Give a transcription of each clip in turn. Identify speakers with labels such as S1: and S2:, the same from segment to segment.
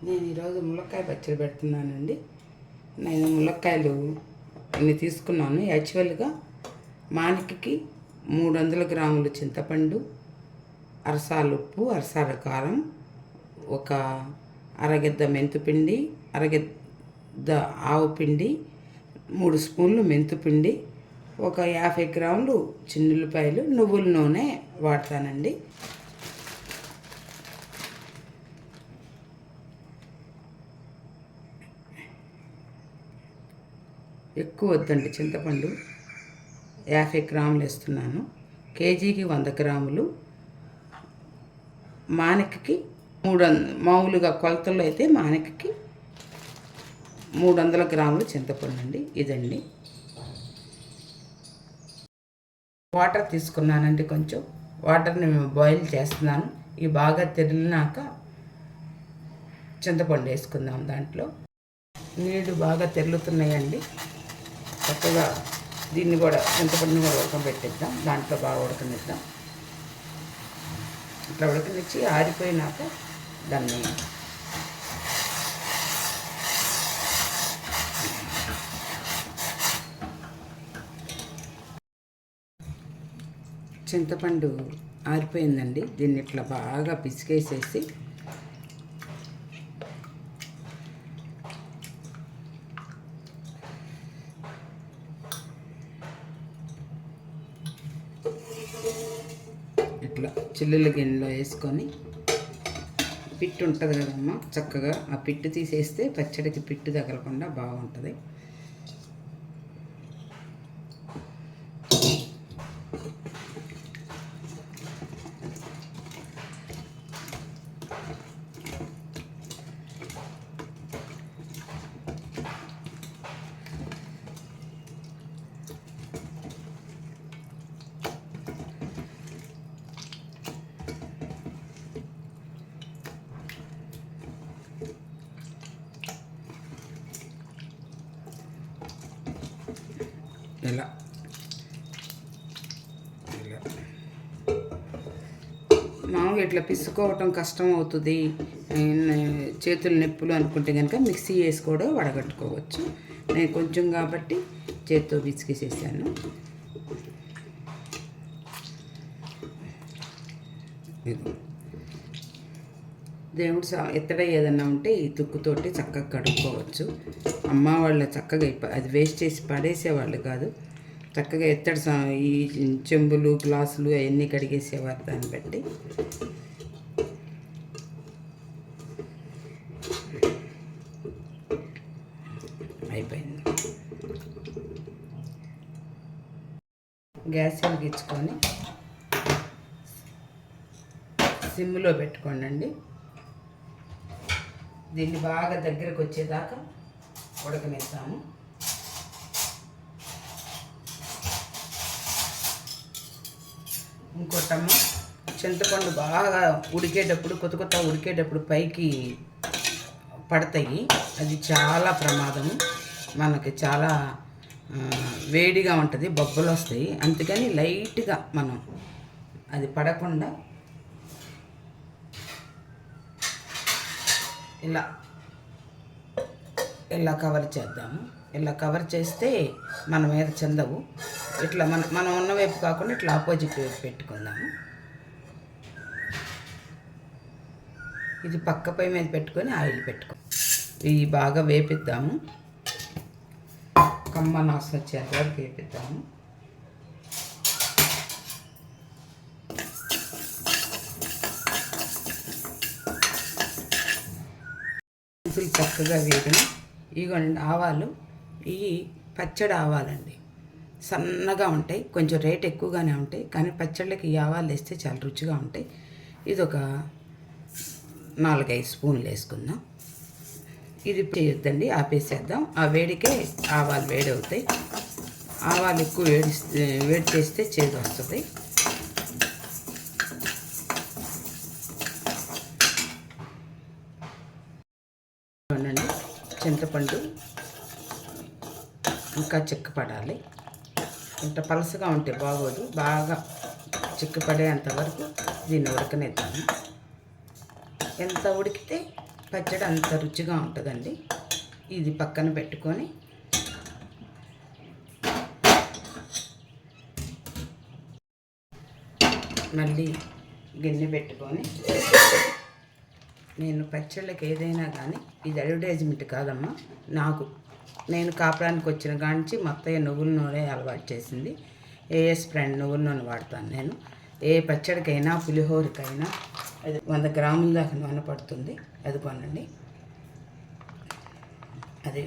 S1: నేను ఈరోజు ములక్కాయ పచ్చడి పెడుతున్నానండి. నేను ములక్కాయలు ఇన్ని తీసుకున్నాను. యాక్చువల్గా మానికకి 300 గ్రాములు చింతపండు, అరసాలు ఉప్పు, అరసాల కారం, ఒక అరగెద్ద మెంతుపిండి, అరగెద్ద ఆవు పిండి, 3 స్పూన్లు మెంతుపిండి, ఒక 50 గ్రాములు చిన్నుల్లిపాయలు, నువ్వుల నూనె వాడతానండి. ఎక్కువ వద్దండి, చింతపండు 50 గ్రాములు వేస్తున్నాను. కేజీకి 100 గ్రాములు. మానికకి 300, మామూలుగా కొలతల్లో అయితే మానికకి 300 గ్రాములు చింతపండు అండి. ఇదండి. వాటర్ తీసుకున్నానండి. కొంచెం వాటర్ని బాయిల్ చేస్తున్నాను. ఇవి బాగా తెరిలినాక చింతపండు వేసుకుందాం. దాంట్లో నీళ్ళు బాగా తెరులుతున్నాయండి. చక్కగా దీన్ని కూడా చింతపండుని కూడా ఉడకబెట్టిద్దాం. దాంట్లో బాగా ఉడకనిద్దాం. ఇట్లా ఉడకనిచ్చి ఆరిపోయినాక దాన్ని చింతపండు ఆరిపోయిందండి. దీన్ని ఇట్లా బాగా పిసికేసేసి ఇట్లా చిల్లుల గిన్నెలో వేసుకొని, పిట్టు ఉంటుంది కదమ్మా, చక్కగా ఆ పిట్టు తీసేస్తే పచ్చడికి పిట్టు తగలకుండా బాగుంటుంది. ఇలా మామూలుగా ఇట్లా పిసుకోవటం కష్టం అవుతుంది, చేతులు నొప్పులు అనుకుంటే కనుక మిక్సీ వేసి కూడా వడగట్టుకోవచ్చు. నేను కొంచెం కాబట్టి చేతితో పిసికేసేసాను. దేవుడు ఎత్తడ ఏదన్నా ఉంటే ఈ తుక్కుతోటి చక్కగా కడుక్కోవచ్చు. అమ్మ వాళ్ళు చక్కగా అది వేస్ట్ చేసి పడేసేవాళ్ళు కాదు. చక్కగా ఎత్తడి ఈ చెంబులు, గ్లాసులు అవన్నీ కడిగేసేవారు. దాన్ని బట్టి అయిపోయింది. గ్యాస్ వెలిగించుకొని సిమ్లో పెట్టుకోండి. దీన్ని బాగా దగ్గరకు వచ్చేదాకా ఉడకనిస్తాము. ఇంకోటమ్మ, చింతపండు బాగా ఉడికేటప్పుడు, కొత్త ఉడికేటప్పుడు పైకి పడతాయి. అది చాలా ప్రమాదము. మనకి చాలా వేడిగా ఉంటుంది, బొబ్బలు వస్తాయి. అందుకని లైట్గా మనం అది పడకుండా ఇలా కవర్ చేద్దాము. ఇలా కవర్ చేస్తే మన మీద చెందవు. ఇట్లా మనం ఉన్న వైపు కాకుండా ఇట్లా ఆపోజిట్ వైపు పెట్టుకుందాము. ఇది పక్క పై మీద పెట్టుకొని ఆయిల్ పెట్టుకో. ఇవి బాగా వేపిద్దాము. కమ్మ నాసు వచ్చేంత వరకు వేపిద్దాము. చక్కగా వేగిన ఇగోండి ఆవాలు. ఇవి పచ్చడి ఆవాలండి, సన్నగా ఉంటాయి. కొంచెం రేట్ ఎక్కువగానే ఉంటాయి, కానీ పచ్చళ్ళకి ఈ ఆవాలు వేస్తే చాలా రుచిగా ఉంటాయి. ఇది ఒక 4-5 స్పూన్లు వేసుకుందాం. ఇది చేయొద్దండి, ఆపేసేద్దాం. ఆ వేడికే ఆవాలు వేడి అవుతాయి. ఆవాలు ఎక్కువ వేడి చేస్తే చేదు వస్తుంది. చింతపండు ఇంకా చిక్కపడాలి. ఇంత పలసగా ఉంటే బాగోదు. బాగా చిక్కపడేంత వరకు దీన్ని ఉడకనిద్దాము. ఎంత ఉడికితే పచ్చడి అంత రుచిగా ఉంటుందండి. ఇది పక్కన పెట్టుకొని మళ్ళీ గిన్నె పెట్టుకొని, నేను పచ్చళ్ళకి ఏదైనా కానీ ఇది అడ్వర్టైజ్మెంట్ కాదమ్మా, నేను కాపురానికి వచ్చిన కాంచి మొత్తం నువ్వుల నూనె అలవాటు చేసింది. ఏఎస్ బ్రాండ్ నువ్వుల నూనె వాడతాను నేను. ఏ పచ్చడికైనా పులిహోరకైనా అది 100 గ్రాముల దాకా నూనె పడుతుంది. అది కొనండి. అది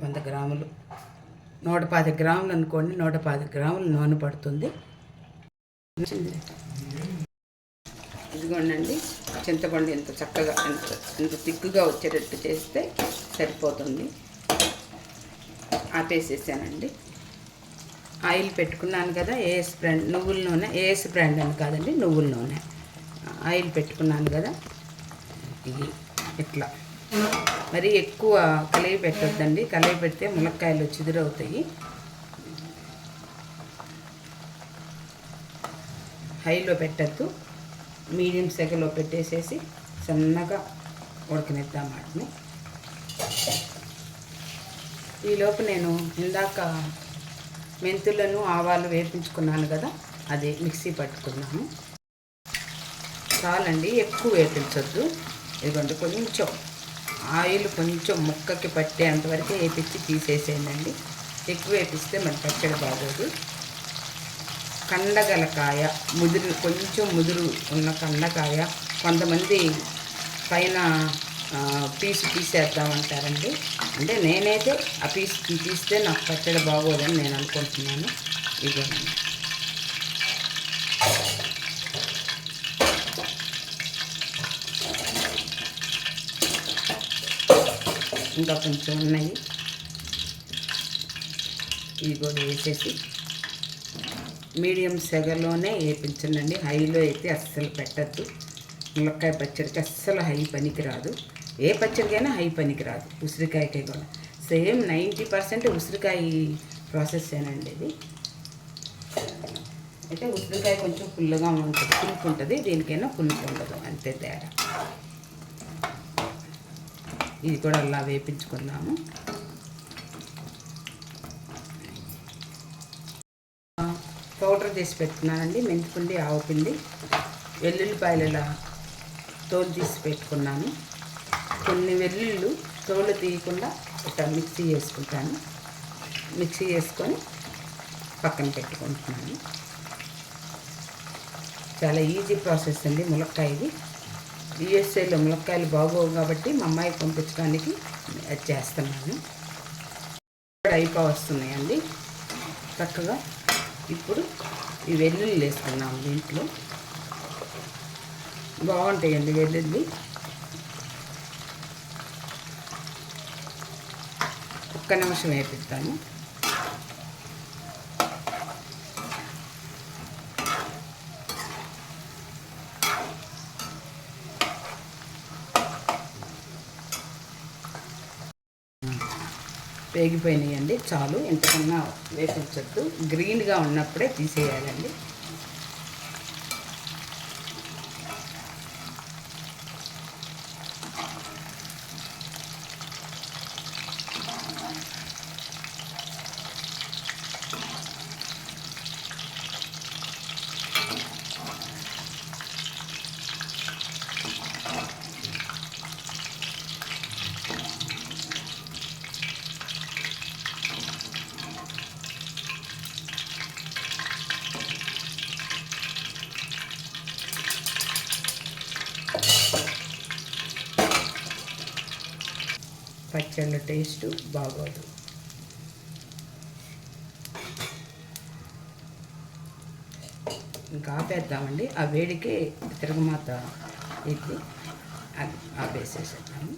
S1: 100 గ్రాములు, 110 గ్రాములు అనుకోండి, 110 గ్రాములు నూనె పడుతుంది. ఇదిగోండి, చింతపండు ఎంత చక్కగా ఎంత తిక్కుగా వచ్చేటట్టు చేస్తే సరిపోతుంది. ఆపేసేసానండి. ఆయిల్ పెట్టుకున్నాను కదా, ఏఎస్ బ్రాండ్ నువ్వుల నూనె, ఏఎస్ బ్రాండ్ అని కాదండి, నువ్వుల నూనె. ఆయిల్ పెట్టుకున్నాను కదా, ఇది ఇట్లా మరి ఎక్కువ కలిగి పెట్టొద్దండి. కలిగి పెడితే ములక్కాయలు చిదురవుతాయి. హైలో పెట్టద్దు, మీడియం సెగలో పెట్టేసేసి సన్నగా ఉడకనిద్దాం వాటిని. ఈలోపు నేను ఇందాక మెంతులను ఆవాలు వేపించుకున్నాను కదా, అది మిక్సీ పట్టుకున్నాను. చాలండి, ఎక్కువ వేపించొద్దు. ఇదిగోండి, కొంచెం ఆయిల్ కొంచెం ముక్కకి పట్టేంతవరకు వేపించి తీసేసేయండి. ఎక్కువ వేపిస్తే మన పచ్చడి బాగోదు. కండగలకాయ, కొంచెం ముదురు ఉన్న కండకాయ, కొంతమంది పైన పీసు తీసేద్దామంటారండి. అంటే నేనైతే ఆ పీసు తీస్తే నాకు పచ్చడి బాగోదని నేను అనుకుంటున్నాను. ఇదిగోండి, ఇంకా కొంచెం ఉన్నాయి, ఇవి కూడా వేసేసి మీడియం సెగలోనే వేయించండి. హైలో అయితే అస్సలు పెట్టద్దు. ములక్కాయ పచ్చడికి అస్సలు హై పనికి రాదు. ఏ పచ్చడికైనా హై పనికి రాదు. ఉసిరికాయకి కూడా సేమ్ 90% ఉసిరికాయ ప్రాసెస్ ఏనండి ఇది. అయితే ఉసిరికాయ కొంచెం పుల్లగా ఉంటుంది, పులుపు ఉంటుంది. దీనికైనా పులుపు ఉండదు, అంతే తేడా. ఇది కూడా అలా వేపించుకుందాము. పౌడర్ చేసి పెట్టుకున్నానండి, మెంతిపిండి, ఆవుపిండి, వెల్లుల్లిపాయలు ఇలా తోలు తీసి పెట్టుకున్నాను. కొన్ని వెల్లుళ్ళు తోలు తీయకుండా ఇట్లా మిక్సీ చేసుకుంటాను. మిక్సీ చేసుకొని పక్కన పెట్టుకుంటున్నాను. చాలా ఈజీ ప్రాసెస్ అండి ములక్కాయది. యూఎస్ఏలో ములక్కాయలు బాగోవు కాబట్టి మా అమ్మాయికి పంపించడానికి అది చేస్తున్నాను. అయిపో వస్తున్నాయండి చక్కగా. ఇప్పుడు ఈ వెల్లుల్లి వేసుకున్నాము. దీంట్లో బాగుంటాయండి వెల్లుల్లి. ఒక్క నిమిషం వేపిస్తాను. వేగిపోయినాయండి, చాలు. ఇంతకన్నా వేపించద్దు. గ్రీన్గా ఉన్నప్పుడే తీసేయాలండి. పచ్చళ్ళ టేస్ట్ బాగోదు. ఇంకా ఆపేద్దామండి. ఆ వేడికి తిరగమాత ఇది ఆపేసేసేద్దాము.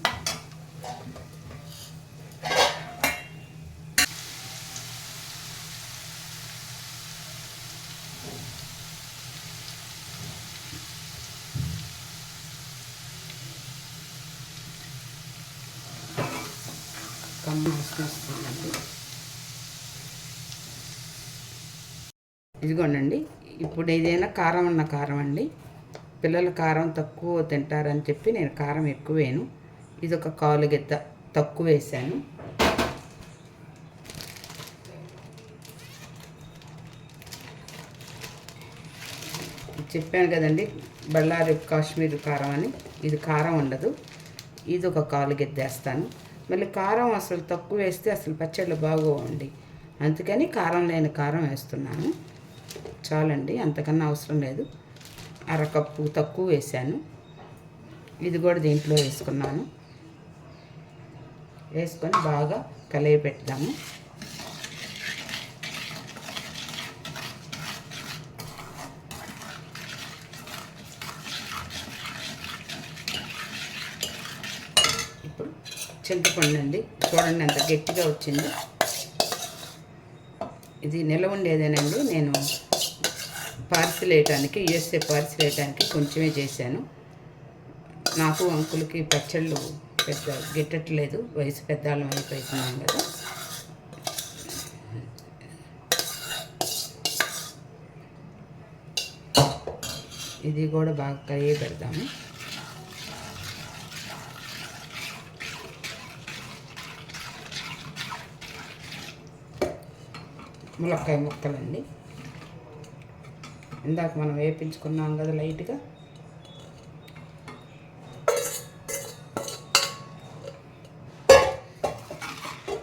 S1: వస్తుందండి. ఇదిగోండి, ఇప్పుడు ఏదైనా కారం ఉన్న కారం అండి. పిల్లలు కారం తక్కువ తింటారని చెప్పి నేను కారం ఎక్కువ వేయను. ఇది ఒక 1/4 గిద్ద తక్కువ వేసాను. చెప్పాను కదండి బళ్ళారి కాశ్మీర్ కారం అని. ఇది కారం ఉండదు. ఇది ఒక 1/4 గిద్ద వేస్తాను. మళ్ళీ కారం అసలు తక్కువ వేస్తే అసలు పచ్చళ్ళు బాగోవండి. అందుకని కారం లేని కారం వేస్తున్నాను. చాలండి, అంతకన్నా అవసరం లేదు. 1/2 కప్పు తక్కువ వేసాను. ఇది కూడా దీంట్లో వేసుకున్నాను. వేసుకొని బాగా కలిపి పెడదాము. ఇప్పుడు చింతపండు అండి, చూడండి ఎంత గట్టిగా వచ్చింది. ఇది నిలవ ఉండేదేనండి. నేను పార్సిల్ వేయటానికి, యూఎస్ఏ పార్సిల్ వేయటానికి కొంచెమే చేశాను. నాకు అంకులకి పచ్చళ్ళు పెద్ద గిట్టట్లేదు, వయసు పెద్దవాళ్ళం అయిపోతున్నాం కదా. ఇది కూడా బాగా కరిగి పెడదాము. ములక్కాయ ముక్కలండి, ఇందాక మనం వేపించుకున్నాం కదా లైట్గా.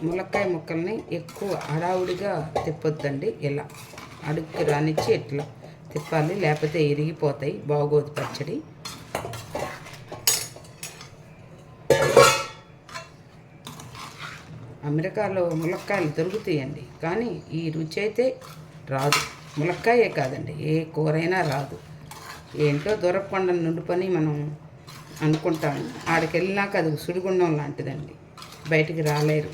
S1: ములక్కాయ ముక్కల్ని ఎక్కువ హడావుడిగా తిప్పొద్దండి. ఇలా అడుక్కి రానిచ్చి ఇట్లా తిప్పాలి, లేకపోతే ఇరిగిపోతాయి, బాగోదు పచ్చడి. అమెరికాలో ములక్కాయలు దొరుకుతాయండి, కానీ ఈ రుచి అయితే రాదు. ములక్కాయే కాదండి, ఏ కూరైనా రాదు. ఏంటో దొరకకుండా నుండి పని మనం అనుకుంటాము. ఆడికి వెళ్ళినాక అది సుడిగుండం లాంటిదండి, బయటికి రాలేరు.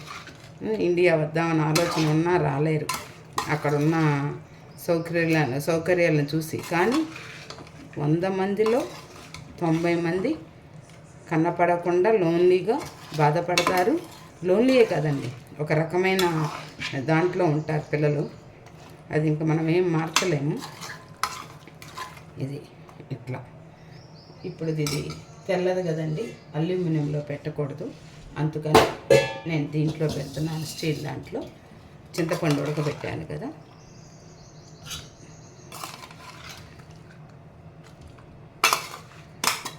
S1: ఇండియా వద్దామని ఆలోచన ఉన్నా రాలేరు, అక్కడున్న సౌకర్యాలను చూసి. కానీ 100 మందిలో 90 మంది కన్నపడకుండా లోన్లీగా బాధపడతారు. లోన్లీయే కాదండి, ఒక రకమైన దాంట్లో ఉంటారు పిల్లలు. అది ఇంకా మనం ఏం మార్చలేము. ఇది ఇట్లా. ఇప్పుడు ఇది తెల్లది కదండి, అల్యూమినియంలో పెట్టకూడదు. అందుకని నేను దీంట్లో పెడుతున్నాను, స్టీల్ దాంట్లో. చింతపండు ఉడకబెట్టాను కదా.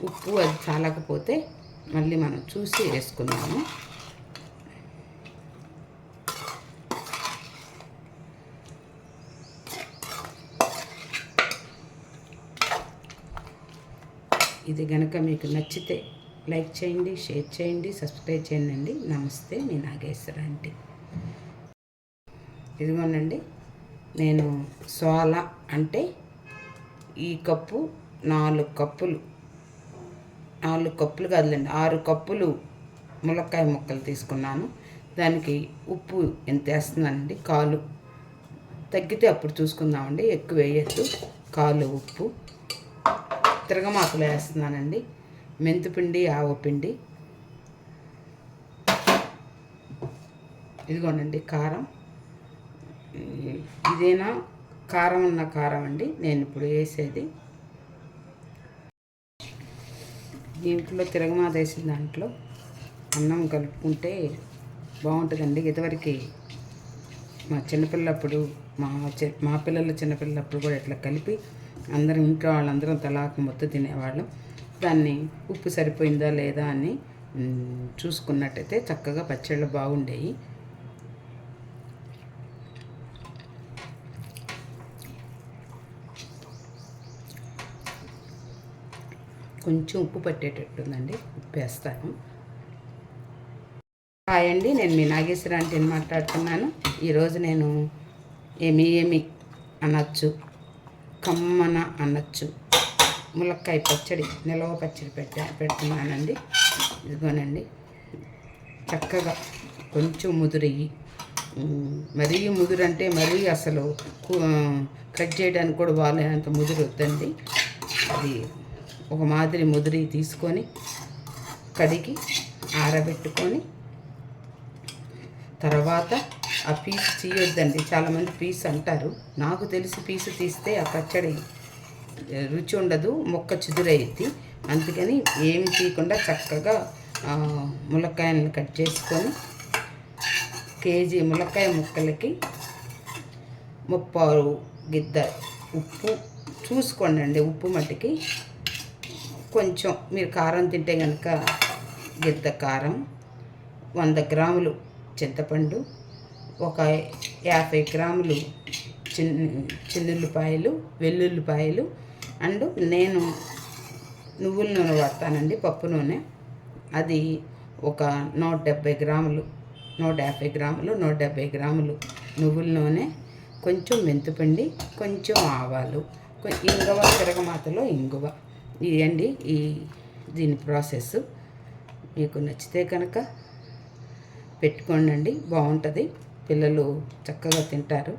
S1: ఉప్పు అది చాలకపోతే మళ్ళీ మనం చూసి వేసుకున్నాము. ఇది కనుక మీకు నచ్చితే లైక్ చేయండి, షేర్ చేయండి, సబ్స్క్రైబ్ చేయండి. నమస్తే, మీ నాగేశ్వర ఆంటీ. ఇదిగోనండి, నేను సోల అంటే ఈ కప్పు 4 కప్పులు, 4 కప్పులు కాదులేండి, 6 కప్పులు ములక్కాయ ముక్కలు తీసుకున్నాను. దానికి ఉప్పు ఎంత వేస్తున్నానండి, 1/4. తగ్గితే అప్పుడు చూసుకుందామండి, ఎక్కువ వేయద్దు. 1/4 ఉప్పు. తిరగమాకులు వేస్తున్నానండి, మెంతిపిండి, ఆవపిండి. ఇదిగోనండి కారం. ఇదేనా కారం ఉన్న కారం అండి నేను ఇప్పుడు వేసేది. దీంట్లో తిరగమాత వేసిన దాంట్లో అన్నం కలుపుకుంటే బాగుంటుందండి. ఇదివరకు మా చిన్నపిల్లప్పుడు, మా పిల్లల చిన్నపిల్లప్పుడు కూడా ఇట్లా కలిపి అందరం ఇంట్లో వాళ్ళందరం తలాకు ముద్ద తినేవాళ్ళం. దాన్ని ఉప్పు సరిపోయిందా లేదా అని చూసుకున్నట్టయితే చక్కగా పచ్చళ్ళు బాగుండేవి. కొంచెం ఉప్పు పట్టేటట్టుందండి, ఉప్పు వేస్తాను. హాయ్ అండి, నేను మీ నాగేశ్వర ఆంటీని మాట్లాడుతున్నాను. ఈరోజు నేను ఏమి అనొచ్చు, కమ్మన అనొచ్చు, ములక్కాయ పచ్చడి, నిలవ పచ్చడి పెడుతున్నానండి. ఇదిగోనండి, చక్కగా కొంచెం ముదురయ్యి, మరీ ముదురు అంటే మరీ అసలు కట్ చేయడానికి కూడా బాగాలేనంత ముదురు వద్దండి. అది ఒక మాదిరి ముదిరి తీసుకొని కడిగి ఆరబెట్టుకొని తర్వాత ఆ పీసు తీయొద్దండి. చాలామంది పీసు అంటారు. నాకు తెలిసి పీసు తీస్తే ఆ పచ్చడి రుచి ఉండదు, మొక్క చిదురయ్యిద్ది. అందుకని ఏమి తీయకుండా చక్కగా ములక్కాయలను కట్ చేసుకొని కేజీ ములక్కాయ ముక్కలకి 30 గిద్ద ఉప్పు చూసుకోండి. ఉప్పు మట్టికి కొంచెం మీరు కారం తింటే కనుక గిద్ద కారం, 100 గ్రాములు చింతపండు, ఒక 50 గ్రాములు చిన్నుల్లిపాయలు, వెల్లుల్లిపాయలు, అండ్ నేను నువ్వుల నూనె వాడతానండి, పప్పు నూనె. అది ఒక 170 గ్రాములు, 150 గ్రాములు, 170 గ్రాములు నువ్వుల నూనె, కొంచెం మెంతిపిండి, కొంచెం ఆవాలు, ఇంగువ, తిరగమాతలో ఇంగువ. ఇదండి దీని ప్రాసెస్. మీకు నచ్చితే కనుక పెట్టుకోండి, బాగుంటుంది. పిల్లలు చక్కగా తింటారు.